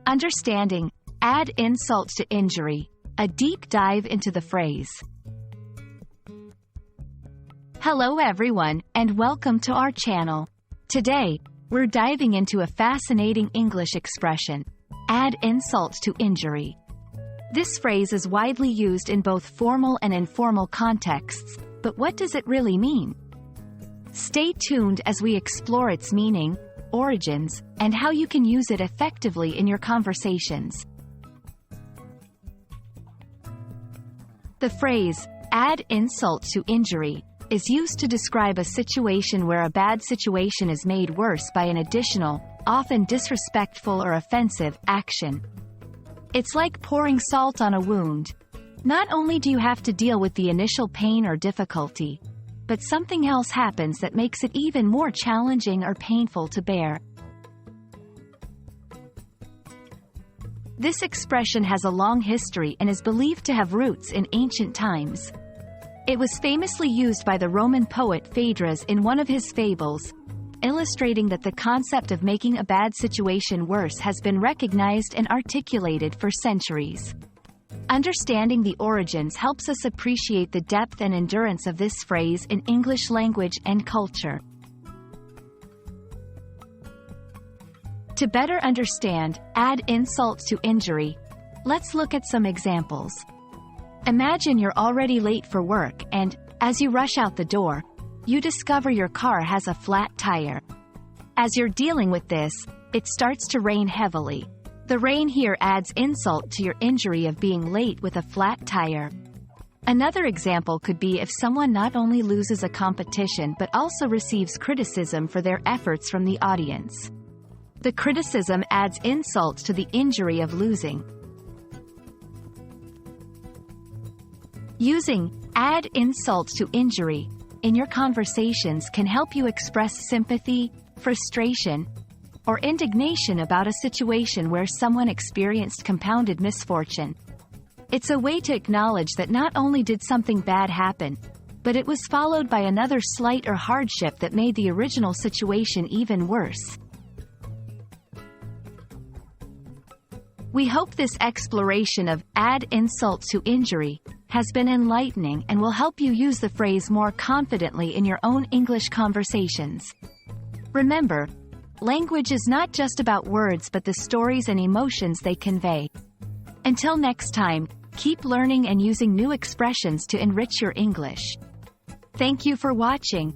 Understanding, add insult to injury, a deep dive into the phrase. Hello everyone, and welcome to our channel. Today, we're diving into a fascinating English expression, add insult to injury. This phrase is widely used in both formal and informal contexts, but what does it really mean? Stay tuned as we explore its meaning, origins, and how you can use it effectively in your conversations. The phrase, add insult to injury, is used to describe a situation where a bad situation is made worse by an additional, often disrespectful or offensive, action. It's like pouring salt on a wound. Not only do you have to deal with the initial pain or difficulty, but something else happens that makes it even more challenging or painful to bear. This expression has a long history and is believed to have roots in ancient times. It was famously used by the Roman poet Phaedrus in one of his fables, illustrating that the concept of making a bad situation worse has been recognized and articulated for centuries. Understanding the origins helps us appreciate the depth and endurance of this phrase in English language and culture. To better understand, add insult to injury, let's look at some examples. Imagine you're already late for work and, as you rush out the door, you discover your car has a flat tire. As you're dealing with this, it starts to rain heavily. The rain here adds insult to your injury of being late with a flat tire. Another example could be if someone not only loses a competition but also receives criticism for their efforts from the audience. The criticism adds insult to the injury of losing. Using add insult to injury in your conversations can help you express sympathy, frustration, or indignation about a situation where someone experienced compounded misfortune. It's a way to acknowledge that not only did something bad happen, but it was followed by another slight or hardship that made the original situation even worse. We hope this exploration of add insult to injury has been enlightening and will help you use the phrase more confidently in your own English conversations. Remember, language is not just about words but the stories and emotions they convey. Until next time, keep learning and using new expressions to enrich your English. Thank you for watching.